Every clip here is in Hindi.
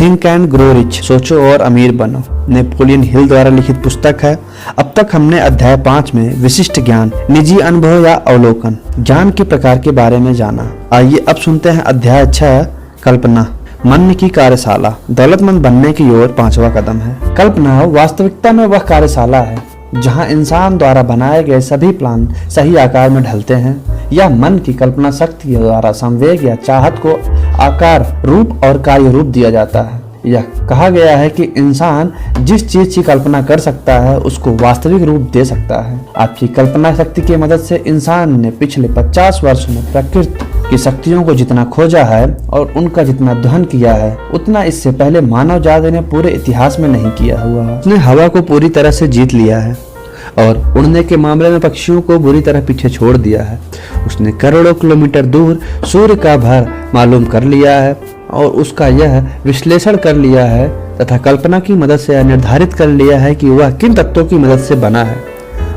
थिंक एंड ग्रो रिच, सोचो और अमीर बनो, नेपोलियन हिल द्वारा लिखित पुस्तक है। अब तक हमने अध्याय 5 में विशिष्ट ज्ञान, निजी अनुभव या अवलोकन, ज्ञान के प्रकार के बारे में जाना। आइए अब सुनते हैं अध्याय 6, कल्पना, मन की कार्यशाला, दौलतमंद बनने की ओर 5वां कदम है। कल्पना वास्तविकता में वह कार्यशाला है जहां इंसान द्वारा बनाए गए सभी प्लान सही आकार में ढलते हैं। यह मन की कल्पना शक्ति के द्वारा संवेग या चाहत को आकार, रूप और कार्य रूप दिया जाता है। यह कहा गया है कि इंसान जिस चीज की कल्पना कर सकता है उसको वास्तविक रूप दे सकता है। आपकी कल्पना शक्ति की मदद से इंसान ने पिछले 50 वर्षों में प्रकृति की शक्तियों को जितना खोजा है और उनका जितना दहन किया है, उतना इससे पहले मानव जाति ने पूरे इतिहास में नहीं किया हुआ है। उसने हवा को पूरी तरह से जीत लिया है और उड़ने के मामले में पक्षियों को बुरी तरह पीछे छोड़ दिया है। उसने करोड़ों किलोमीटर दूर सूर्य का भर मालूम कर लिया है और उसका यह विश्लेषण कर लिया है तथा कल्पना की मदद से यह निर्धारित कर लिया है कि वह किन तत्वों की मदद से बना है।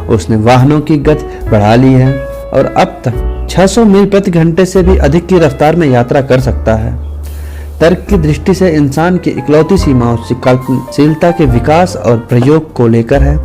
उसने वाहनों की गति बढ़ा ली है और अब तक 600 मील प्रति घंटे से भी अधिक की रफ्तार में यात्रा कर सकता है। तर्क की दृष्टि से इंसान की इकलौती सीमा उसकी कल्पनाशीलता के विकास और प्रयोग को लेकर है।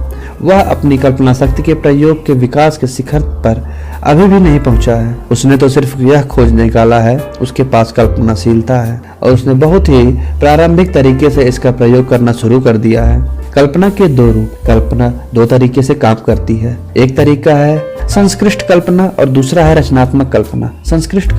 वह अपनी कल्पना शक्ति के प्रयोग के विकास के शिखर पर अभी भी नहीं पहुंचा है। उसने तो सिर्फ यह खोज निकाला है, उसके पास कल्पनाशीलता है और उसने बहुत ही प्रारंभिक तरीके से इसका प्रयोग करना शुरू कर दिया है। कल्पना के 2 रूप। कल्पना 2 तरीके से काम करती है। एक तरीका है संस्कृष्ट कल्पना और दूसरा है रचनात्मक कल्पना। संस्कृष्ट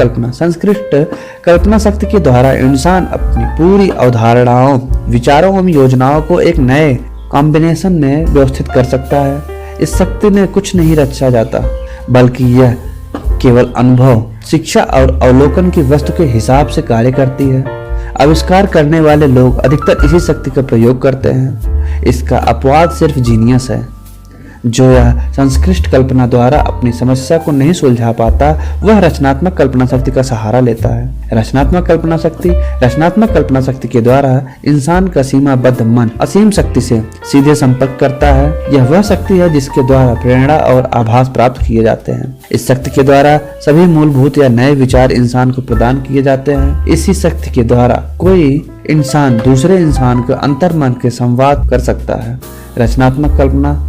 कल्पना शक्ति के द्वारा इंसान अपनी पूरी अवधारणाओं, विचारों एवं योजनाओं को एक नए कॉम्बिनेशन में व्यवस्थित कर सकता है। इस शक्ति में कुछ नहीं रचा जाता, बल्कि यह केवल अनुभव, शिक्षा और अवलोकन की वस्तु के हिसाब से कार्य करती है। आविष्कार करने वाले लोग अधिकतर इसी शक्ति का प्रयोग करते हैं। इसका अपवाद सिर्फ जीनियस है, जो यह संस्कृष्ट कल्पना द्वारा अपनी समस्या को नहीं सुलझा पाता। वह रचनात्मक कल्पना शक्ति का सहारा लेता है। रचनात्मक कल्पना शक्ति के द्वारा इंसान का सीमाबद्ध मन असीम शक्ति से सीधे संपर्क करता है। यह वह शक्ति है जिसके द्वारा प्रेरणा और आभास प्राप्त किए जाते हैं। इस शक्ति के द्वारा सभी मूलभूत या नए विचार इंसान को प्रदान किए जाते हैं। इसी शक्ति के द्वारा कोई इंसान दूसरे इंसान के अंतर्मन के संवाद कर सकता है। रचनात्मक कल्पना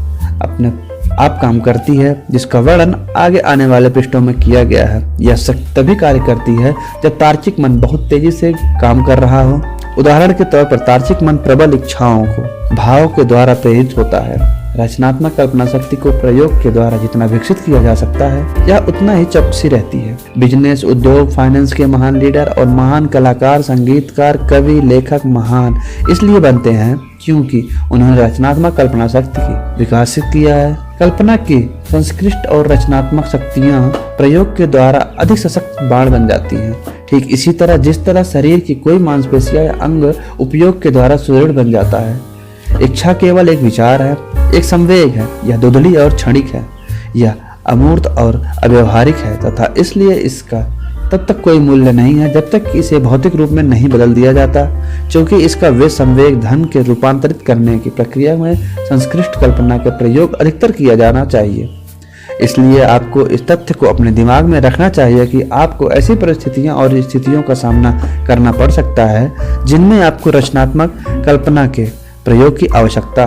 अपने आप काम करती है, जिसका वर्णन आगे आने वाले पृष्ठों में किया गया है। यह शक्ति तभी कार्य करती है जब तार्किक मन बहुत तेजी से काम कर रहा हो। उदाहरण के तौर पर तार्किक मन प्रबल इच्छाओं को भाव के द्वारा प्रेरित होता है। रचनात्मक कल्पना शक्ति को प्रयोग के द्वारा जितना विकसित किया जा सकता है, यह उतना ही चौकसी रहती है। बिजनेस, उद्योग, फाइनेंस के महान लीडर और महान कलाकार, संगीतकार, कवि, लेखक महान इसलिए बनते हैं क्योंकि उन्होंने रचनात्मक कल्पना शक्ति की विकसित किया है। कल्पना की संस्कृष्ट और रचनात्मक शक्तियां प्रयोग के द्वारा अधिक सशक्त बाण बन जाती हैं। ठीक इसी तरह जिस तरह शरीर की कोई मांसपेशियां या अंग उपयोग के द्वारा सुदृढ़ बन जाता है। इच्छा केवल एक विचार है, एक संवेग है। यह धुंधली और क्षणिक है। यह अमूर्त और अव्यवहारिक है तथा इसलिए इसका तब तक कोई मूल्य नहीं है जब तक कि इसे भौतिक रूप में नहीं बदल दिया जाता, क्योंकि इसका वे संवेग धन के रूपांतरित करने की प्रक्रिया में संस्कृष्ट कल्पना का प्रयोग अधिकतर किया जाना चाहिए। इसलिए आपको इस तथ्य को अपने दिमाग में रखना चाहिए कि आपको ऐसी परिस्थितियां और स्थितियों का सामना करना पड़ सकता है जिनमें आपको रचनात्मक कल्पना के प्रयोग की आवश्यकता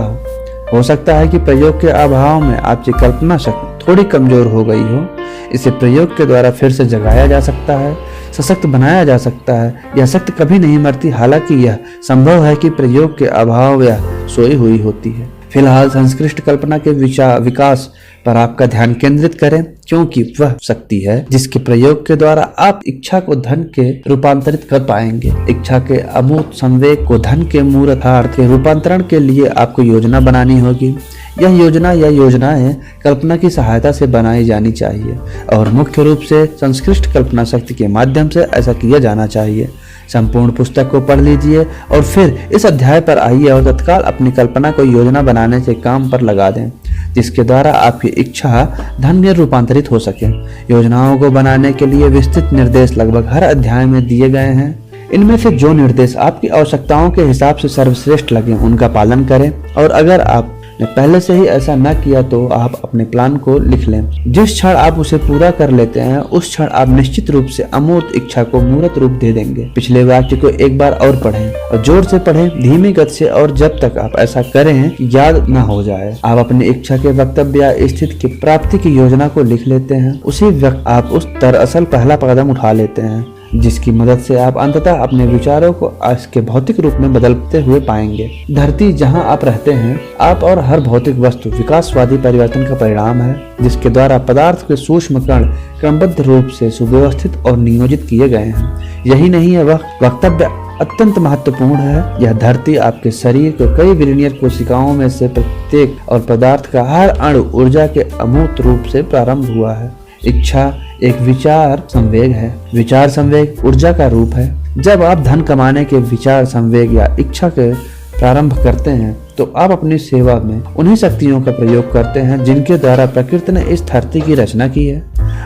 हो सकता है कि प्रयोग के अभाव में आपकी कल्पना शक्ति थोड़ी कमजोर हो गई हो। इसे प्रयोग के द्वारा फिर से जगाया जा सकता है, सशक्त बनाया जा सकता है। यह शक्ति कभी नहीं मरती, हालांकि यह संभव है कि प्रयोग के अभाव या सोई हुई होती है। फिलहाल संस्कृष्ट कल्पना के विकास पर आपका ध्यान केंद्रित करें, क्योंकि वह शक्ति है जिसके प्रयोग के द्वारा आप इच्छा को धन के रूपांतरित कर पाएंगे। इच्छा के अमूर्त संवेग को धन के मूर्तार्थ के रूपांतरण के लिए आपको योजना बनानी होगी। यह योजना या योजनाएं कल्पना की सहायता से बनाई जानी चाहिए और मुख्य रूप से संस्कृष्ट कल्पना शक्ति के माध्यम से ऐसा किया जाना चाहिए। संपूर्ण पुस्तक को पढ़ लीजिए और फिर इस अध्याय पर आइए और तत्काल अपनी कल्पना को योजना बनाने के काम पर लगा दें, जिसके द्वारा आपकी इच्छा धन में रूपांतरित हो सके। योजनाओं को बनाने के लिए विस्तृत निर्देश लगभग हर अध्याय में दिए गए हैं। इनमें से जो निर्देश आपकी आवश्यकताओं के हिसाब से सर्वश्रेष्ठ लगे उनका पालन करें, और अगर आप ने पहले से ही ऐसा न किया तो आप अपने प्लान को लिख लें। जिस क्षण आप उसे पूरा कर लेते हैं उस क्षण आप निश्चित रूप से अमूर्त इच्छा को मूर्त रूप दे देंगे। पिछले वाक्य को एक बार और पढ़ें और जोर से पढ़ें, धीमी गति से, और जब तक आप ऐसा करें याद न हो जाए। आप अपनी इच्छा के वक्तव्य या स्थिति की प्राप्ति की योजना को लिख लेते हैं। उसी वक्त आप उस दरअसल पहला कदम उठा लेते हैं जिसकी मदद से आप अंततः अपने विचारों को इसके भौतिक रूप में बदलते हुए पाएंगे। धरती जहां आप रहते हैं, आप और हर भौतिक वस्तु विकासवादी परिवर्तन का परिणाम है जिसके द्वारा पदार्थ के सूक्ष्म कण क्रमबद्ध रूप से सुव्यवस्थित और नियोजित किए गए हैं। यही नहीं है, वह वक्तव्य अत्यंत महत्वपूर्ण है। यह धरती आपके शरीर के कई बिलियनियर कोशिकाओं में से प्रत्येक और पदार्थ का हर अणु ऊर्जा के अमूर्त रूप से प्रारंभ हुआ है। इच्छा एक विचार संवेग है। विचार संवेग ऊर्जा का रूप है। जब आप धन कमाने के विचार संवेग या इच्छा के प्रारंभ करते हैं तो आप अपनी सेवा में उन्हीं शक्तियों का प्रयोग करते हैं जिनके द्वारा प्रकृति ने इस धरती की रचना की है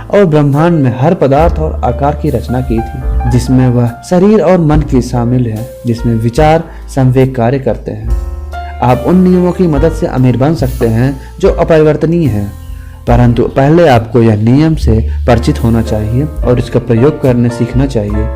और ब्रह्मांड में हर पदार्थ और आकार की रचना की थी, जिसमें वह शरीर और मन की शामिल है, जिसमें विचार संवेग कार्य करते हैं। आप उन नियमों की मदद से अमीर बन सकते हैं जो अपरिवर्तनीय हैं, परंतु पहले आपको यह नियम से परिचित होना चाहिए और इसका प्रयोग करने सीखना चाहिए।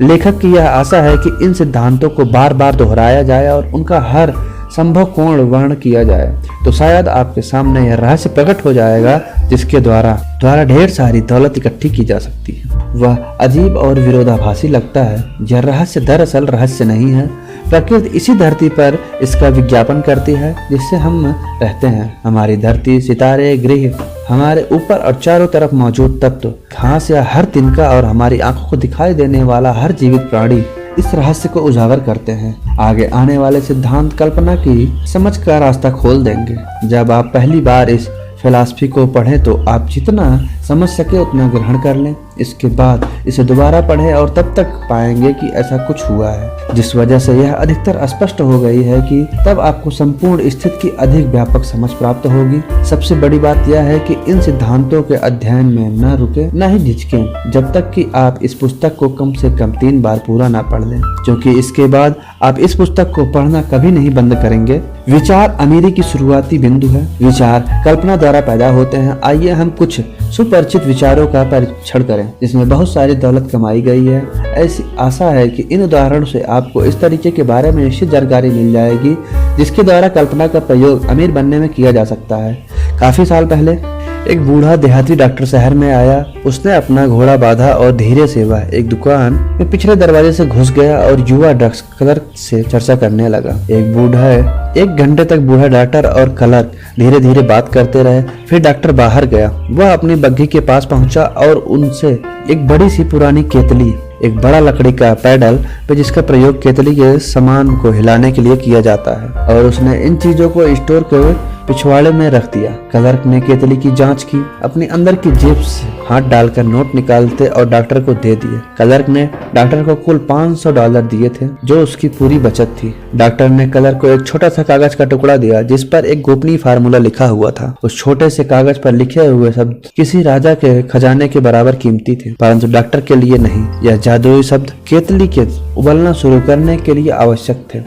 लेखक की यह आशा है कि इन सिद्धांतों को बार बार दोहराया जाए और उनका हर संभव कोण वर्ण किया जाए, तो शायद आपके सामने यह रहस्य प्रकट हो जाएगा जिसके द्वारा ढेर सारी दौलत इकट्ठी की जा सकती है। वह अजीब और विरोधाभासी लगता है। यह रहस्य दरअसल रहस्य नहीं है। प्रकृति इसी धरती पर इसका विज्ञापन करती है जिससे हम रहते हैं। हमारी धरती, सितारे, ग्रह, हमारे ऊपर और चारों तरफ मौजूद तत्व, घास या हर तिनका और हमारी आंखों को दिखाई देने वाला हर जीवित प्राणी इस रहस्य को उजागर करते हैं। आगे आने वाले सिद्धांत कल्पना की समझ का रास्ता खोल देंगे। जब आप पहली बार इस फिलॉसफी को पढ़ें तो आप जितना समझ सके उतना ग्रहण कर लें। इसके बाद इसे दोबारा पढ़ें और तब तक पाएंगे कि ऐसा कुछ हुआ है, जिस वजह से यह अधिकतर स्पष्ट हो गई है कि तब आपको संपूर्ण स्थिति की अधिक व्यापक समझ प्राप्त होगी। सबसे बड़ी बात यह है कि इन सिद्धांतों के अध्ययन में न रुके न ही झिझकें जब तक कि आप इस पुस्तक को कम से कम 3 बार पूरा ना पढ़ लें, क्योंकि इसके बाद आप इस पुस्तक को पढ़ना कभी नहीं बंद करेंगे। विचार अमीरी की शुरुआती बिंदु है। विचार कल्पना द्वारा पैदा होते हैं। आइए हम कुछ सुपरिचित विचारों का परीक्षण करें जिसमें बहुत सारी दौलत कमाई गई है। ऐसी आशा है कि इन उदाहरणों से आपको इस तरीके के बारे में निश्चित जानकारी मिल जाएगी जिसके द्वारा कल्पना का प्रयोग अमीर बनने में किया जा सकता है। काफी साल पहले एक बूढ़ा देहाती डॉक्टर शहर में आया। उसने अपना घोड़ा बांधा और धीरे से वह एक दुकान में पिछले दरवाजे से घुस गया और युवा ड्रग्स क्लर्क से चर्चा करने लगा। 1 घंटे तक बूढ़ा डॉक्टर और क्लर्क धीरे धीरे बात करते रहे। फिर डॉक्टर बाहर गया। वह अपनी बग्घी के पास पहुंचा और उनसे एक बड़ी सी पुरानी केतली, एक बड़ा लकड़ी का पैडल पे जिसका प्रयोग केतली के सामान को हिलाने के लिए किया जाता है, और उसने इन चीजों को स्टोर के पिछवाड़े में रख दिया। क्लर्क ने केतली की जांच की, अपने अंदर की जेब से हाथ डालकर नोट निकालते और डॉक्टर को दे दिए। क्लर्क ने डॉक्टर को कुल $500 दिए थे जो उसकी पूरी बचत थी। डॉक्टर ने क्लर्क को एक छोटा सा कागज का टुकड़ा दिया जिस पर एक गोपनीय फार्मूला लिखा हुआ था। उस छोटे से कागज पर लिखे हुए शब्द किसी राजा के खजाने के बराबर कीमती थे, परंतु डॉक्टर के लिए नहीं। यह जादुई शब्द केतली के उबलना शुरू करने के लिए आवश्यक थे,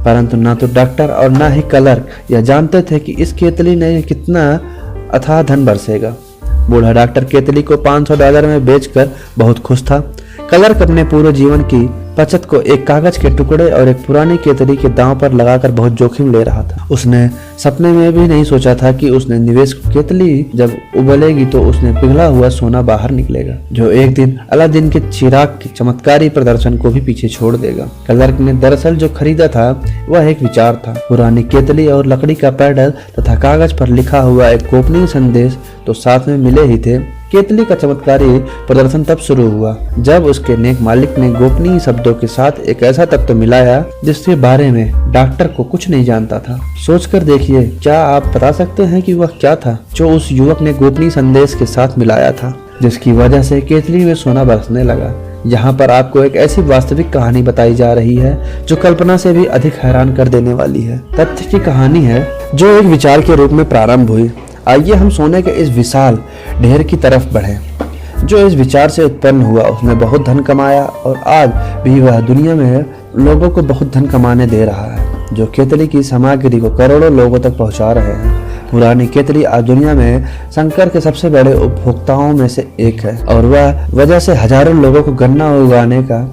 परंतु ना तो डॉक्टर और ना ही क्लर्क यह जानते थे कि इस केतली ने कितना अथाह धन बरसेगा। बूढ़ा डॉक्टर केतली को $500 में बेचकर बहुत खुश था। क्लर्क अपने पूरे जीवन की बचत को एक कागज के टुकड़े और एक पुरानी केतली के दांव पर लगाकर बहुत जोखिम ले रहा था। उसने सपने में भी नहीं सोचा था कि उसने निवेश केतली जब उबलेगी तो उसने पिघला हुआ सोना बाहर निकलेगा, जो एक दिन अलादीन के चिराग के चमत्कारी प्रदर्शन को भी पीछे छोड़ देगा। क्लर्क ने दरअसल जो खरीदा था वह एक विचार था। पुरानी केतली और लकड़ी का पैडल तथा कागज पर लिखा हुआ एक गोपनीय संदेश तो साथ में मिले ही थे। केतली का चमत्कारी प्रदर्शन तब शुरू हुआ जब उसके नेक मालिक ने गोपनीय शब्दों के साथ एक ऐसा तत्व मिलाया जिसके बारे में डॉक्टर को कुछ नहीं जानता था। सोचकर देखिए, क्या आप बता सकते हैं कि वह क्या था जो उस युवक ने गोपनीय संदेश के साथ मिलाया था, जिसकी वजह से केतली में सोना बरसने लगा। यहाँ पर आपको एक ऐसी वास्तविक कहानी बताई जा रही है जो कल्पना से भी अधिक हैरान कर देने वाली है। तथ्य की कहानी है जो एक विचार के रूप में प्रारंभ हुई। आइए हम सोने के इस विशाल ढेर की तरफ बढ़ें जो इस विचार से उत्पन्न हुआ। उसने बहुत धन कमाया और आज भी वह दुनिया में लोगों को बहुत धन कमाने दे रहा है। जो केतली की सामग्री को करोड़ों लोगों तक पहुंचा रहे हैं। पुरानी केतली आज दुनिया में शक्कर के सबसे बड़े उपभोक्ताओं में से एक है और वह वजह से हजारों लोगों को गन्ना उगाने का,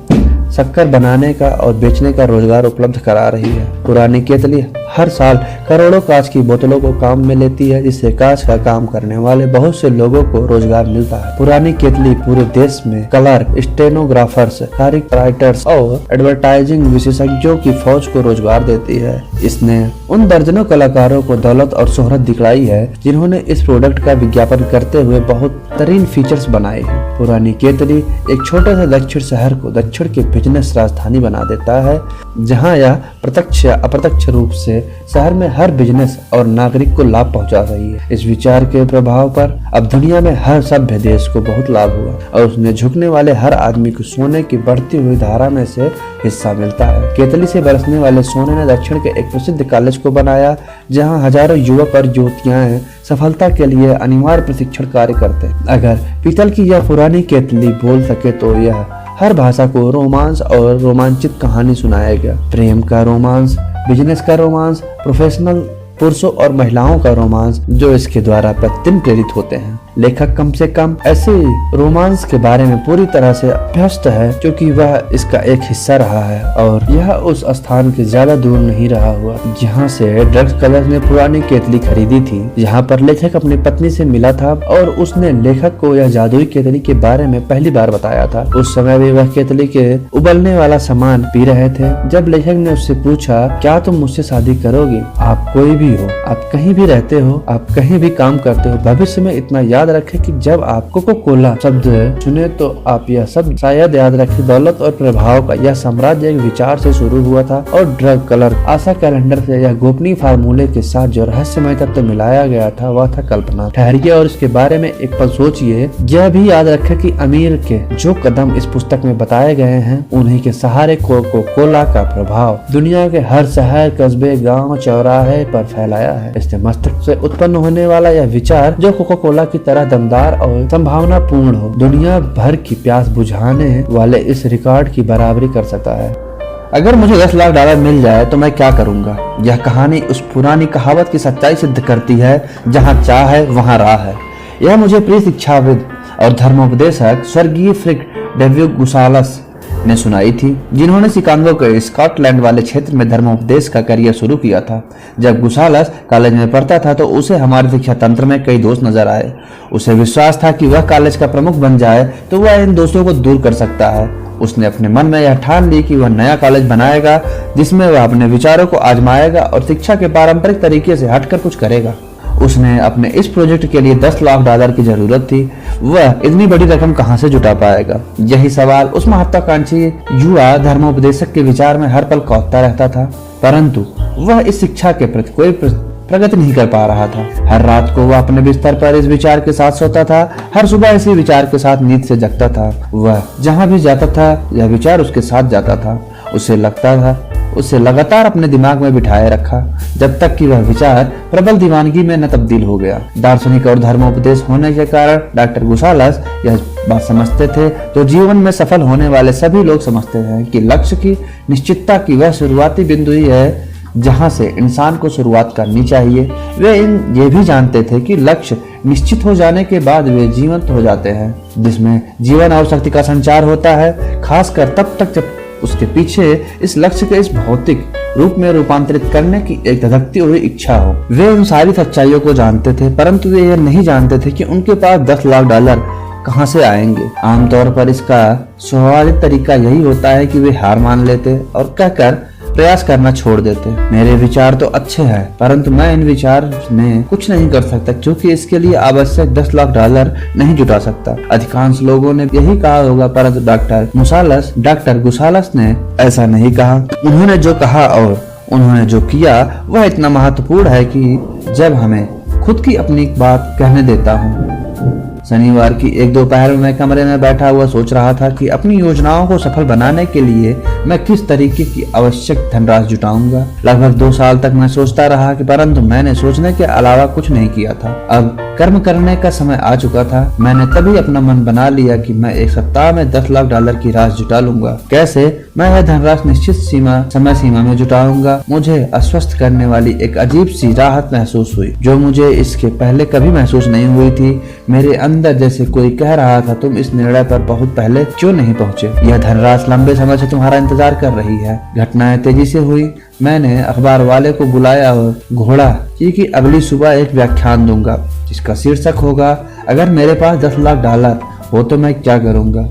शक्कर बनाने का और बेचने का रोजगार उपलब्ध करा रही है। पुरानी केतली हर साल करोड़ों कांच की बोतलों को काम में लेती है, जिससे कांच का काम करने वाले बहुत से लोगों को रोजगार मिलता है। पुरानी केतली पूरे देश में क्लर्क, स्टेनोग्राफर्स, राइटर्स और एडवर्टाइजिंग विशेषज्ञों की फौज को रोजगार देती है। इसने उन दर्जनों कलाकारों को दौलत और शोहरत दिखलाई है जिन्होंने इस प्रोडक्ट का विज्ञापन करते हुए बहुत तरीन फीचर्स बनाए हैं। पुरानी केतली एक छोटे से दक्षिण शहर को दक्षिण के बिजनेस राजधानी बना देता है, जहां यह प्रत्यक्ष या अप्रत्यक्ष रूप से शहर में हर बिजनेस और नागरिक को लाभ पहुंचा रही है। इस विचार के प्रभाव पर अब दुनिया में हर सभ्य देश को बहुत लाभ हुआ और उसने झुकने वाले हर आदमी को सोने की बढ़ती हुई धारा में से हिस्सा मिलता है। केतली से बरसने वाले सोने ने दक्षिण के एक प्रसिद्ध कॉलेज को बनाया, जहां हजारों युवक और युवतियां सफलता के लिए अनिवार्य प्रशिक्षण कार्य करते हैं। अगर पीतल की यह पुरानी केतली बोल सके तो यह हर भाषा को रोमांस और रोमांचित कहानी सुनाएगा। प्रेम का रोमांस, बिजनेस का रोमांस, प्रोफेशनल पुरुषों और महिलाओं का रोमांस जो इसके द्वारा प्रतिदिन प्रेरित होते हैं। लेखक कम से कम ऐसे रोमांस के बारे में पूरी तरह से अभ्यस्त है क्योंकि वह इसका एक हिस्सा रहा है और यह उस स्थान के ज्यादा दूर नहीं रहा हुआ जहां से ड्रग्स कलर्स ने पुरानी केतली खरीदी थी, जहां पर लेखक अपनी पत्नी से मिला था और उसने लेखक को यह जादुई केतली के बारे में पहली बार बताया था। उस समय भी वह केतली के उबलने वाला सामान पी रहे थे जब लेखक ने उससे पूछा, क्या तुम मुझसे शादी करोगी? आप कोई भी हो, आप कहीं भी रहते हो, आप कहीं भी काम करते हो, भविष्य में इतना याद रखें कि जब आप कोको कोला शब्द सुने तो आप यह सब शायद याद रखें, दौलत और प्रभाव का यह साम्राज्य एक विचार से शुरू हुआ था और ड्रग कलर आशा कैलेंडर से यह गोपनीय फार्मूले के साथ जो रहस्यमय तत्व मिलाया गया था वह था कल्पना। ठहरिए और इसके बारे में एक पल सोचिए। यह भी याद रखें कि अमीर के जो कदम इस पुस्तक में बताए गए हैं उन्हीं के सहारे कोको कोला का प्रभाव दुनिया के हर शहर, कस्बे, गाँव, चौराहे पर फैलाया है। इससे मस्तिष्क से उत्पन्न होने वाला यह विचार जो कोको कोला की तरह दमदार और संभावना पूर्ण हो, दुनिया भर की प्यास बुझाने वाले इस रिकॉर्ड की बराबरी कर सकता है। अगर मुझे 10 लाख डॉलर मिल जाए तो मैं क्या करूंगा? यह कहानी उस पुरानी कहावत की सच्चाई सिद्ध करती है, जहां चाह है वहां राह है। यह मुझे प्रिय शिक्षाविद और धर्मोपदेशक स्वर्गीय फ्रिक डेविड गुसालस ने सुनाई थी, जिन्होंने शिकागो के स्कॉटलैंड वाले क्षेत्र में धर्मोपदेश का करियर शुरू किया था। जब गुसालस कॉलेज में पढ़ता था तो उसे हमारे शिक्षा तंत्र में कई दोस्त नजर आए। उसे विश्वास था कि वह कॉलेज का प्रमुख बन जाए तो वह इन दोस्तों को दूर कर सकता है। उसने अपने मन में यह ठान ली कि वह नया कॉलेज बनाएगा जिसमें वह अपने विचारों को आजमाएगा और शिक्षा के पारंपरिक तरीके से हटकर कुछ करेगा। उसने अपने इस प्रोजेक्ट के लिए 10 लाख डॉलर की जरूरत थी। वह इतनी बड़ी रकम कहां से जुटा पाएगा? यही सवाल उस महत्वाकांक्षी युवा धर्मोपदेशक के विचार में हर पल कौंधता रहता था, परंतु वह इस शिक्षा के प्रति कोई प्रगति नहीं कर पा रहा था। हर रात को वह अपने बिस्तर पर इस विचार के साथ सोता था, हर सुबह इसी विचार के साथ नींद से जगता था। वह जहां भी जाता था यह विचार उसके साथ जाता था। उसे लगता था उसे लगातार अपने दिमाग में बिठाए रखा जब तक कि वह विचार प्रबल दीवानगी में न तब्दील हो गया। दार्शनिक और धर्मोपदेश होने के कारण डॉक्टर गुसालस यह बात समझते थे तो जीवन में सफल होने वाले सभी लोग समझते हैं कि लक्ष्य की निश्चितता की वह शुरुआती बिंदु ही है जहां से इंसान को शुरुआत करनी चाहिए। वे ये भी जानते थे कि लक्ष्य निश्चित हो जाने के बाद वे जीवंत हो जाते हैं, जिसमें जीवन और शक्ति का संचार होता है, खासकर तब तक जब उसके पीछे इस लक्ष्य के इस भौतिक रूप में रूपांतरित करने की एक धधकती हुई इच्छा हो। वे उन सारी सच्चाइयों को जानते थे, परंतु वे यह नहीं जानते थे कि उनके पास 10 लाख डॉलर कहां से आएंगे। आमतौर पर इसका स्वाभाविक तरीका यही होता है कि वे हार मान लेते और कहकर प्रयास करना छोड़ देते। मेरे विचार तो अच्छे हैं, परंतु मैं इन विचार में कुछ नहीं कर सकता क्योंकि इसके लिए आवश्यक 10 लाख डॉलर नहीं जुटा सकता। अधिकांश लोगों ने यही कहा होगा, परंतु डॉक्टर गुसालस ने ऐसा नहीं कहा। उन्होंने जो कहा और उन्होंने जो किया वह इतना महत्वपूर्ण है कि जब हमें खुद की अपनी बात कहने देता हूँ शनिवार की 1 दोपहर में मैं कमरे में बैठा हुआ सोच रहा था कि अपनी योजनाओं को सफल बनाने के लिए मैं किस तरीके की आवश्यक धनराशि जुटाऊंगा। लगभग 2 साल तक मैं सोचता रहा कि परंतु मैंने सोचने के अलावा कुछ नहीं किया था। अब कर्म करने का समय आ चुका था। मैंने तभी अपना मन बना लिया कि मैं 1 सप्ताह में $10 लाख की राशि जुटा लूंगा। कैसे? मैं यह धनराशि निश्चित समय सीमा में जुटाऊंगा। मुझे आश्वस्त करने वाली एक अजीब सी राहत महसूस हुई जो मुझे इसके पहले कभी महसूस नहीं हुई थी। मेरे अंदर जैसे कोई कह रहा था, तुम इस निर्णय पर बहुत पहले क्यों नहीं पहुँचे? यह धनराशि लंबे समय से तुम्हारा इंतजार कर रही है। घटनाएं तेजी से हुई। मैंने अखबार वाले को बुलाया और घोड़ा कि अगली सुबह एक व्याख्यान दूंगा जिसका शीर्षक होगा, अगर मेरे पास $10 लाख हो तो मैं क्या करूंगा।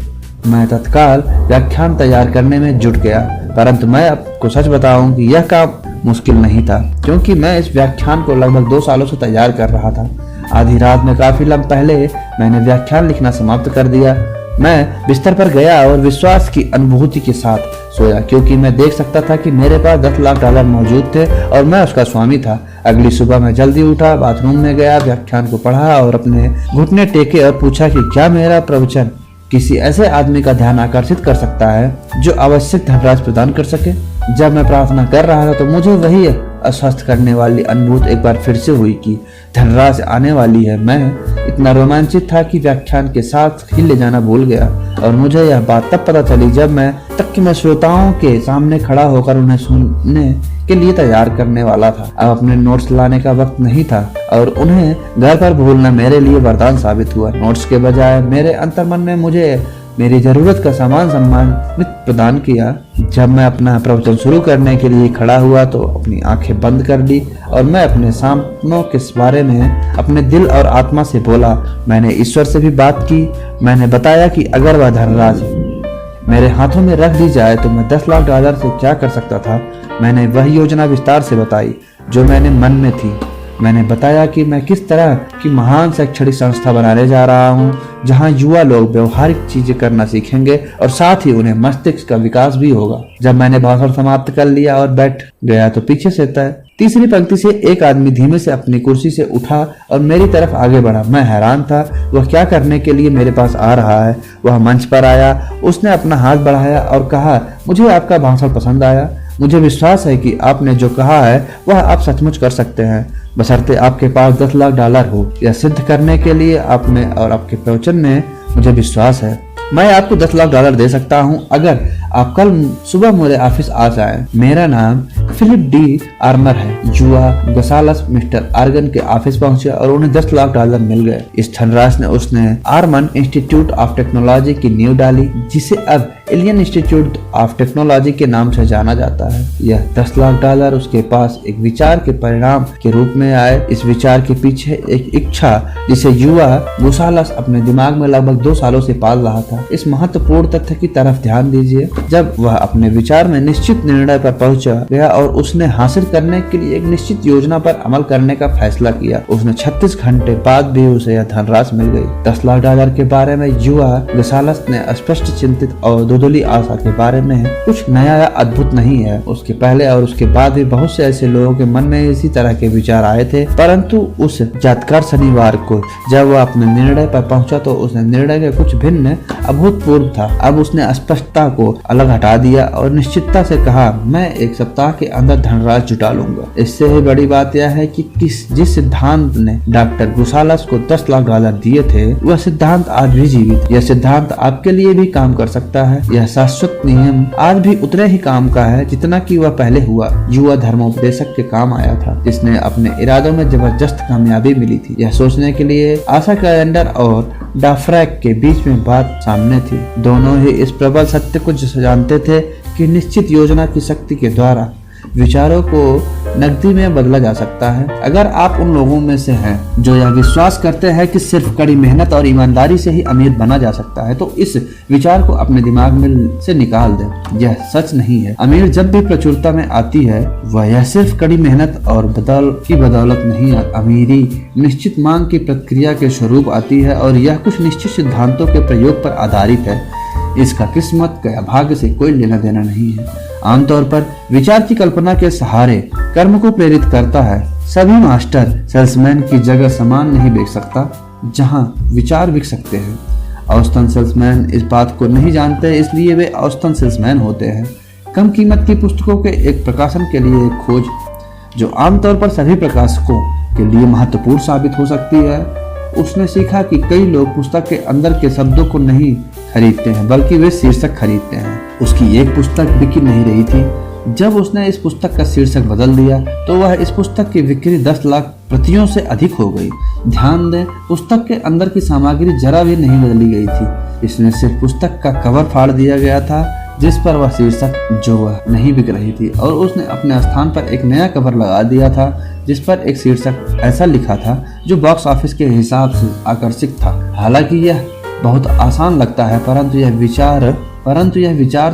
मैं तत्काल व्याख्यान तैयार करने में जुट गया, परंतु मैं आपको सच बताऊं कि यह काम मुश्किल नहीं था, क्योंकि मैं इस व्याख्यान को लगभग 2 सालों से तैयार कर रहा था। आधी रात में काफी लम्ब पहले मैंने व्याख्यान लिखना समाप्त कर दिया। मैं बिस्तर पर गया और विश्वास की अनुभूति के साथ सोया, क्योंकि मैं देख सकता था कि मेरे पास $10 लाख मौजूद थे और मैं उसका स्वामी था। अगली सुबह मैं जल्दी उठा, बाथरूम में गया, व्याख्यान को पढ़ा और अपने घुटने टेके और पूछा कि क्या मेरा प्रवचन किसी ऐसे आदमी का ध्यान आकर्षित कर सकता है जो आवश्यक धनराशि प्रदान कर सके। जब मैं प्रार्थना कर रहा था तो मुझे वही आश्वस्त करने वाली अनुभूति एक बार फिर से हुई कि धनराशि आने वाली है। मैं इतना रोमांचित था कि व्याख्यान के साथ ही ले जाना भूल गया और मुझे यह बात तब पता चली जब मैं श्रोताओं के सामने खड़ा होकर उन्हें सुनने के लिए तैयार करने वाला था। अब अपने नोट्स लाने का वक्त नहीं था और उन्हें घर पर भूलना मेरे लिए वरदान साबित हुआ। नोट्स के बजाय मेरे अंतर्मन ने मुझे मेरी जरूरत का सामान सम्मानित प्रदान किया। जब मैं अपना प्रवचन शुरू करने के लिए खड़ा हुआ तो अपनी आंखें बंद कर ली और मैं अपने सपनों के बारे में अपने दिल और आत्मा से बोला। मैंने ईश्वर से भी बात की। मैंने बताया कि अगर वह धनराशि मेरे हाथों में रख दी जाए तो मैं $10 लाख से क्या कर सकता था। मैंने वह योजना विस्तार से बताई जो मैंने मन में थी। मैंने बताया कि मैं किस तरह की महान शैक्षणिक संस्था बनाने जा रहा हूँ जहाँ युवा लोग व्यवहारिक चीजें करना सीखेंगे और साथ ही उन्हें मस्तिष्क का विकास भी होगा। जब मैंने भाषण समाप्त कर लिया और बैठ गया तो पीछे से तीसरी पंक्ति से एक आदमी धीमे से अपनी कुर्सी से उठा और मेरी तरफ आगे बढ़ा। मैं हैरान था, वह क्या करने के लिए मेरे पास आ रहा है। वह मंच पर आया, उसने अपना हाथ बढ़ाया और कहा, मुझे आपका भाषण पसंद आया। मुझे विश्वास है कि आपने जो कहा है वह आप सचमुच कर सकते हैं, बशर्ते आपके पास $10 लाख हो। यह सिद्ध करने के लिए आप में और आपके प्रवचन में मुझे विश्वास है। मैं आपको $10 लाख दे सकता हूं अगर आप कल सुबह मेरे ऑफिस आ जाएं। मेरा नाम फिलिप डी आर्मर है। जुआ गसालस मिस्टर आर्गन के ऑफिस पहुंचे और उन्हें $10 लाख मिल गए। इस धनराशि ने उसने आर्मन इंस्टीट्यूट ऑफ टेक्नोलॉजी की नींव डाली, जिसे अब एलियन इंस्टीट्यूट ऑफ टेक्नोलॉजी के नाम से जाना जाता है। यह $10 लाख उसके पास एक विचार के परिणाम के रूप में आए। इस विचार के पीछे एक इच्छा जिसे युवा गुसालस अपने दिमाग में लगभग 2 सालों से पाल रहा था। इस महत्वपूर्ण तथ्य की तरफ ध्यान दीजिए। जब वह अपने विचार में निश्चित निर्णय पर पहुंचा गया और उसने हासिल करने के लिए एक निश्चित योजना पर अमल करने का फैसला किया, उसने 36 घंटे बाद भी उसे यह धनराशि मिल गई। $10 लाख के बारे में युवा गसालस ने स्पष्ट चिंतित और दुधुली आशा के बारे में कुछ नया या अद्भुत नहीं है। उसके पहले और उसके बाद भी बहुत से ऐसे लोगों के मन में इसी तरह के विचार आए थे, परंतु उस यादगार शनिवार को जब वह अपने निर्णय पर पहुंचा तो उसने निर्णय के कुछ भिन्न अभूतपूर्व था। अब उसने स्पष्टता को अलग हटा दिया और निश्चितता से कहा, मैं 1 सप्ताह के अंदर धनराशि जुटा लूंगा। इससे ही बड़ी बात यह है कि जिस सिद्धांत ने डॉक्टर गुसालस को $10 लाख दिए थे वह सिद्धांत आज भी जीवित। यह सिद्धांत आपके लिए भी काम कर सकता है। यह शाश्वत नियम आज भी उतने ही काम का है जितना कि वह पहले हुआ। युवा धर्मोपदेशक के काम आया था, जिसने अपने इरादों में जबरदस्त कामयाबी मिली थी। यह सोचने के लिए आशा कैलेंडर और डाफ्रैक के बीच में बात सामने थी। दोनों ही इस प्रबल सत्य को जानते थे कि निश्चित योजना की शक्ति के द्वारा विचारों को नकदी में बदला जा सकता है। अगर आप उन लोगों में से हैं जो यह विश्वास करते हैं कि सिर्फ कड़ी मेहनत और ईमानदारी से ही अमीर बना जा सकता है, तो इस विचार को अपने दिमाग में से निकाल दें। यह सच नहीं है। अमीर जब भी प्रचुरता में आती है वह यह सिर्फ कड़ी मेहनत और बदौलत नहीं, अमीरी निश्चित मांग की प्रक्रिया के स्वरूप आती है और यह कुछ निश्चित सिद्धांतों के प्रयोग पर आधारित है। इसका किस्मत या भाग्य से कोई लेना देना नहीं है। आमतौर पर विचार की कल्पना के सहारे कर्म को प्रेरित करता है। सभी मास्टर सेल्समैन की जगह सामान नहीं बेच सकता। जहां विचार बिक सकते हैं। औसतन सेल्समैन इस बात को नहीं जानते, इसलिए वे औसतन सेल्समैन होते हैं। कम कीमत की पुस्तकों के एक प्रकाशन के लिए एक खोज जो आमतौर पर सभी प्रकाशकों के लिए महत्वपूर्ण साबित हो सकती है। उसने सीखा कि कई लोग पुस्तक के अंदर के शब्दों को नहीं खरीदते हैं, बल्कि वे शीर्षक खरीदते हैं। उसकी एक पुस्तक बिकी नहीं रही थी। जब उसने इस पुस्तक का शीर्षक बदल दिया तो वह इस पुस्तक की बिक्री 10 लाख प्रतियों से अधिक हो गई। ध्यान दें, पुस्तक के अंदर की सामग्री जरा भी नहीं बदली गई थी। इसमें सिर्फ पुस्तक का कवर फाड़ दिया गया था जिस पर वह शीर्षक जो वह नहीं बिक रही थी, और उसने अपने स्थान पर एक नया कवर लगा दिया था जिस पर एक शीर्षक ऐसा लिखा था जो बॉक्स ऑफिस के हिसाब से आकर्षक था। हालांकि यह बहुत आसान लगता है, परंतु यह विचार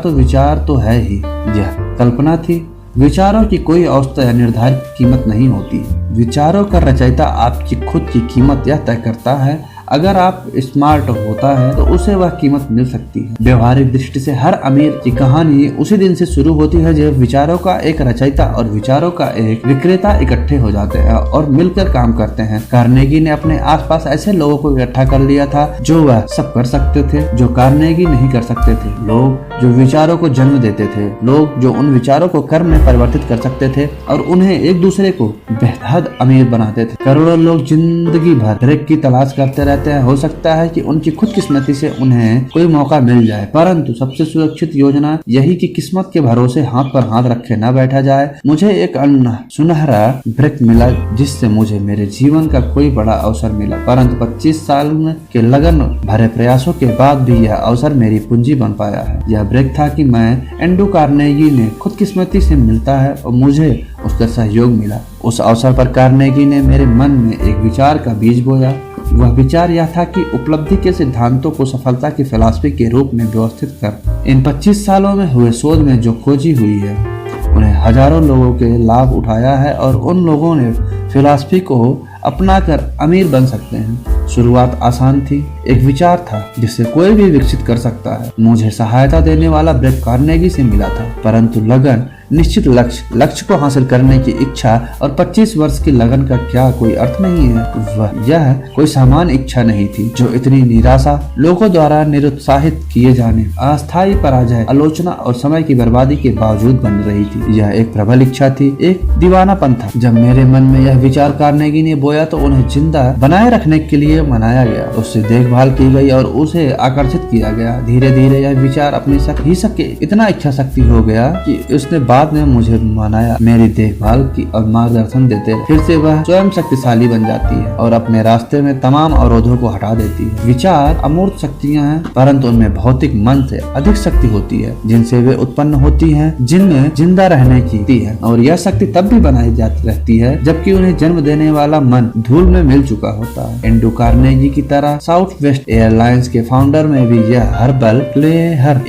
तो है ही। यह कल्पना थी। विचारों की कोई औसत या निर्धारित कीमत नहीं होती। विचारों का रचयिता आपकी खुद की कीमत यह तय करता है। अगर आप स्मार्ट होता है तो उसे वह कीमत मिल सकती है। व्यवहारिक दृष्टि से हर अमीर की कहानी उसी दिन से शुरू होती है जब विचारों का एक रचयिता और विचारों का एक विक्रेता इकट्ठे हो जाते हैं और मिलकर काम करते हैं। कार्नेगी ने अपने आसपास ऐसे लोगों को इकट्ठा कर लिया था जो वह सब कर सकते थे जो कार्नेगी नहीं कर सकते थे। लोग जो विचारों को जन्म देते थे, लोग जो उन विचारों को कर्म में परिवर्तित कर सकते थे और उन्हें एक दूसरे को बेहद अमीर बनाते थे। करोड़ों लोग जिंदगी भर ब्रेक की तलाश करते रहते हैं। हो सकता है कि उनकी खुदकिस्मती से उन्हें कोई मौका मिल जाए, परंतु सबसे सुरक्षित योजना यही कि किस्मत के भरोसे हाथ पर हाथ रखे न बैठा जाए। मुझे एक सुनहरा ब्रेक मिला जिससे मुझे मेरे जीवन का कोई बड़ा अवसर मिला, परंतु 25 साल के लगन भरे प्रयासों के बाद भी यह अवसर मेरी पूंजी बन पाया है। यह ब्रेक था कि मैं एंड्रू कार्नेगी ने खुदकिस्मती से मिलता है और मुझे उसका सहयोग मिला। उस अवसर पर कार्नेगी ने मेरे मन में एक विचार का बीज बोया। वह विचार यह था कि उपलब्धि के सिद्धांतों को सफलता की फिलॉसफी के रूप में व्यवस्थित कर। इन 25 सालों में हुए शोध में जो खोजी हुई है उन्हें हजारों लोगों के लाभ उठाया है और उन लोगों ने फिलॉसफी को अपनाकर अमीर बन सकते हैं। शुरुआत आसान थी। एक विचार था जिसे कोई भी विकसित कर सकता है। मुझे सहायता देने वाला ब्रेट कार्नेगी से मिला था, परंतु लगन, निश्चित लक्ष्य को हासिल करने की इच्छा और 25 वर्ष की लगन का क्या कोई अर्थ नहीं है। यह कोई सामान्य इच्छा नहीं थी जो इतनी निराशा, लोगों द्वारा निरुत्साहित किए जाने, अस्थायी पराजय, आलोचना और समय की बर्बादी के बावजूद बन रही थी। यह एक प्रबल इच्छा थी, एक दीवानापन था। जब मेरे मन में यह विचार कार्नेगी ने बोया तो उन्हें जिंदा बनाए रखने के लिए मनाया गया, उससे देखभाल की गई और उसे आकर्षित किया गया। धीरे धीरे यह विचार अपनी इतना इच्छा शक्ति हो गया कि उसने बाद में मुझे मनाया, मेरी देखभाल की और मार्गदर्शन देते। फिर से वह स्वयं शक्तिशाली बन जाती है और अपने रास्ते में तमाम अवरोधों को हटा देती है। विचार अमूर्त शक्तियां हैं, परंतु उनमें भौतिक मन से अधिक शक्ति होती है जिनसे वे उत्पन्न होती हैं, जिनमें जिंदा रहने की है, और यह शक्ति तब भी बनाई जाती रहती है जबकि उन्हें जन्म देने वाला मन धूल में मिल चुका होता है। एंड्रू कार्नेगी की तरह साउथ वेस्ट एयरलाइंस के फाउंडर में भी यह हर्बल क्लेहर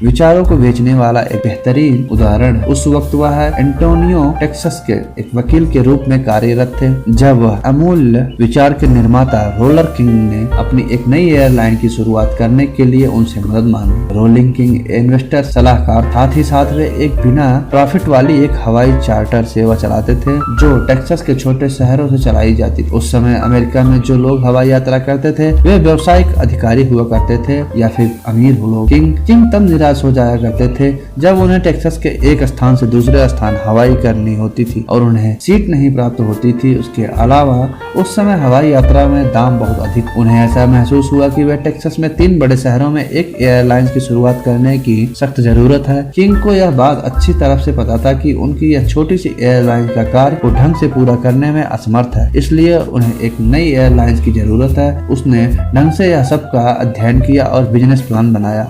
विचारों को बेचने वाला एक बेहतरीन उदाहरण। उस वक्त वह एंटोनियो टेक्सास के एक वकील के रूप में कार्यरत थे जब वह अमूल्य विचार के निर्माता रोलर किंग ने अपनी एक नई एयरलाइन की शुरुआत करने के लिए उनसे मदद मांगी। रोलिंग किंग इन्वेस्टर सलाहकार, साथ ही साथ वे एक बिना प्रॉफिट वाली एक हवाई चार्टर सेवा चलाते थे जो टेक्सास के छोटे शहरों से चलाई जाती थी। उस समय अमेरिका में जो लोग हवाई यात्रा करते थे वे व्यावसायिक अधिकारी हुआ करते थे या फिर अमीर लोग। किंग तब निराश हो जाया करते थे जब उन्हें टेक्सास के एक स्थान से दूसरे स्थान हवाई करनी होती थी और उन्हें सीट नहीं प्राप्त होती थी। उसके अलावा उस समय हवाई यात्रा में दाम बहुत अधिक। उन्हें ऐसा महसूस हुआ कि वे टेक्सास में 3 बड़े शहरों में एक एयरलाइंस की शुरुआत करने की सख्त जरूरत है। किंग को यह बात अच्छी तरह से पता था कि उनकी यह छोटी सी एयरलाइन का कार्य को ढंग से पूरा करने में असमर्थ है, इसलिए उन्हें एक नई एयरलाइंस की जरूरत है। उसने ढंग से यह सब का अध्ययन किया और बिजनेस प्लान बनाया।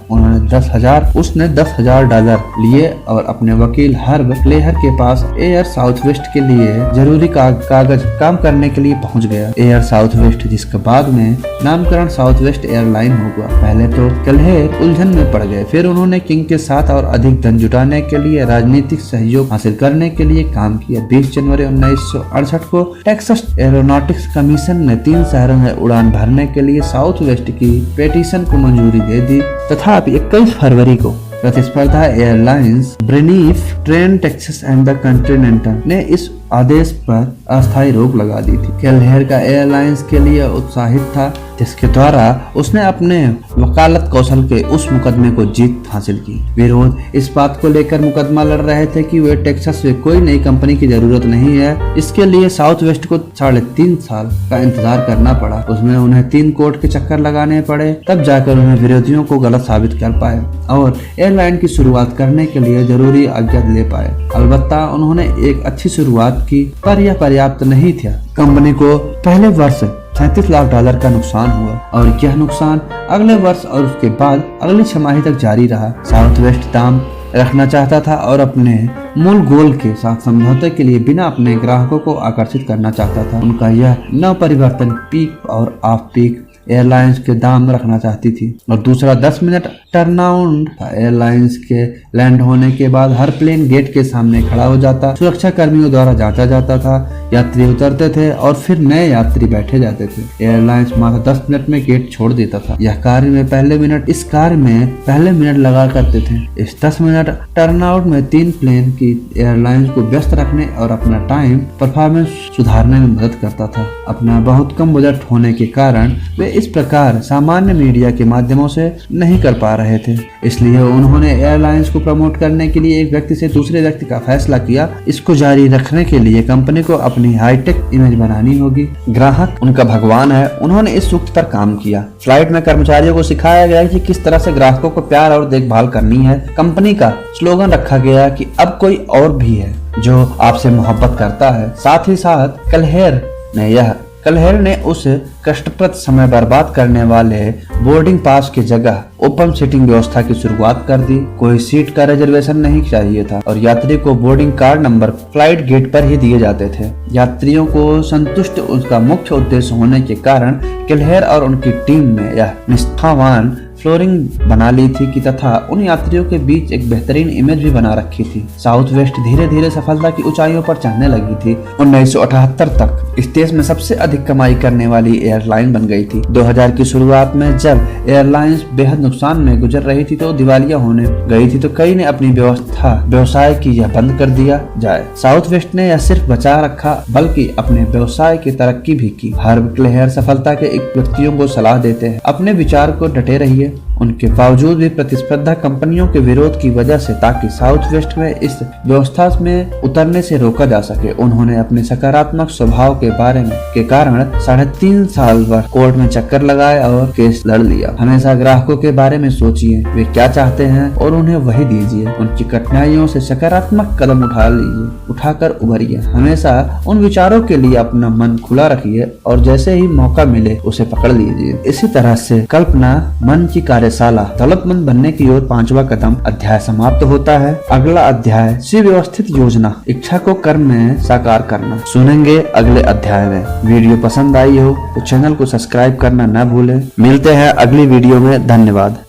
उसने $10,000 लिए और अपने वकील हर्ब क्लेहर के पास एयर साउथवेस्ट के लिए जरूरी कागज काम करने के लिए पहुंच गया। एयर साउथवेस्ट, जिसका बाद में नामकरण साउथवेस्ट एयरलाइन होगा। पहले तो क्लेहर उलझन में पड़ गए, फिर उन्होंने किंग के साथ और अधिक धन जुटाने के लिए राजनीतिक सहयोग हासिल करने के लिए काम किया। 20 जनवरी 1968 को टेक्सास एरोनॉटिक्स कमीशन ने 3 शहरों में उड़ान भरने के लिए साउथ वेस्ट की पेटिशन को मंजूरी दे दी। तथापि 21 फरवरी को प्रतिस्पर्धा airlines Braniff, Trans Texas and the Continental ने इस आदेश पर अस्थायी रोक लगा दी थी। केलहेर का एयरलाइंस के लिए उत्साहित था, जिसके द्वारा उसने अपने वकालत कौशल के उस मुकदमे को जीत हासिल की। विरोध इस बात को लेकर मुकदमा लड़ रहे थे कि वे टेक्सास में कोई नई कंपनी की जरूरत नहीं है। इसके लिए साउथ वेस्ट को 3.5 साल का इंतजार करना पड़ा। उसमें उन्हें 3 कोर्ट के चक्कर लगाने पड़े, तब जाकर उन्हें विरोधियों को गलत साबित कर पाए और एयरलाइन की शुरुआत करने के लिए जरूरी आज्ञा ले पाए। अलबत्ता उन्होंने एक अच्छी शुरुआत की, पर यह पर्याप्त नहीं था। कंपनी को पहले वर्ष $37 लाख का नुकसान हुआ और यह नुकसान अगले वर्ष और उसके बाद अगली छमाही तक जारी रहा। साउथ वेस्ट दाम रखना चाहता था और अपने मूल गोल के साथ समझौते के लिए बिना अपने ग्राहकों को आकर्षित करना चाहता था। उनका यह नव परिवर्तन पीक और ऑफ पीक एयरलाइंस के दाम रखना चाहती थी और दूसरा 10 मिनट टर्नआउट था। एयरलाइंस के लैंड होने के बाद हर प्लेन गेट के सामने खड़ा हो जाता, सुरक्षा कर्मियों द्वारा जांचा जाता था, यात्री उतरते थे और फिर नए यात्री बैठे जाते थे। एयरलाइंस मात्र 10 मिनट में गेट छोड़ देता था। इस कार्य में पहले मिनट लगा करते थे। इस 10 मिनट टर्नआउट में 3 प्लेन की एयरलाइंस को व्यस्त रखने और अपना टाइम परफॉर्मेंस सुधारने में मदद करता था। अपना बहुत कम बजट होने के कारण वे इस प्रकार सामान्य मीडिया के माध्यमों से नहीं कर पा रहे थे, इसलिए उन्होंने एयरलाइंस को प्रमोट करने के लिए एक व्यक्ति से दूसरे व्यक्ति का फैसला किया। इसको जारी रखने के लिए कंपनी को अपनी हाईटेक इमेज बनानी होगी। ग्राहक उनका भगवान है। उन्होंने इस सूत्र पर काम किया। फ्लाइट में कर्मचारियों को सिखाया गया कि किस तरह से ग्राहकों को प्यार और देखभाल करनी है। कंपनी का स्लोगन रखा गया कि अब कोई और भी है जो आपसे मोहब्बत करता है। साथ ही साथ कलहेर ने उस कष्टप्रद समय बर्बाद करने वाले बोर्डिंग पास की जगह ओपन सीटिंग व्यवस्था की शुरुआत कर दी। कोई सीट का रिजर्वेशन नहीं चाहिए था और यात्री को boarding card number flight gate पर ही दिए जाते थे। यात्रियों को संतुष्ट उसका मुख्य उद्देश्य होने के कारण कलहेर और उनकी टीम ने यह निष्ठावान फ्लोरिंग बना ली थी कि तथा उन यात्रियों के बीच एक बेहतरीन इमेज भी बना रखी थी। साउथ वेस्ट धीरे धीरे सफलता की ऊंचाइयों पर चढ़ने लगी थी। 1978 तक इस देश में सबसे अधिक कमाई करने वाली एयरलाइन बन गई थी। 2000 की शुरुआत में जब एयरलाइंस बेहद नुकसान में गुजर रही थी तो दिवालिया होने गई थी, तो कई ने अपनी व्यवसाय की यह बंद कर दिया जाए। साउथ वेस्ट ने यह सिर्फ बचा रखा बल्कि अपने व्यवसाय की तरक्की भी की। हर्ब क्लेयर सफलता के एक व्यक्तियों को सलाह देते हैं, अपने विचार को डटे रहिए उनके बावजूद भी प्रतिस्पर्धा कंपनियों के विरोध की वजह से, ताकि साउथ वेस्ट में इस व्यवस्था में उतरने से रोका जा सके। उन्होंने अपने सकारात्मक स्वभाव के कारण 3.5 साल कोर्ट में चक्कर लगाए और केस लड़ लिया। हमेशा ग्राहकों के बारे में सोचिए, वे क्या चाहते हैं और उन्हें वही दीजिए। उनकी कठिनाइयों से सकारात्मक कदम उठाकर उभरिए। हमेशा उन विचारों के लिए अपना मन खुला रखिए और जैसे ही मौका मिले उसे पकड़ लीजिए। इसी तरह से कल्पना मन की कार्यशाला दौलतमंद बनने की ओर 5वां कदम अध्याय समाप्त होता है। अगला अध्याय सुव्यवस्थित योजना, इच्छा को कर्म में साकार करना सुनेंगे अगले अध्याय में। वीडियो पसंद आई हो तो चैनल को सब्सक्राइब करना न भूलें। मिलते हैं अगली वीडियो में। धन्यवाद।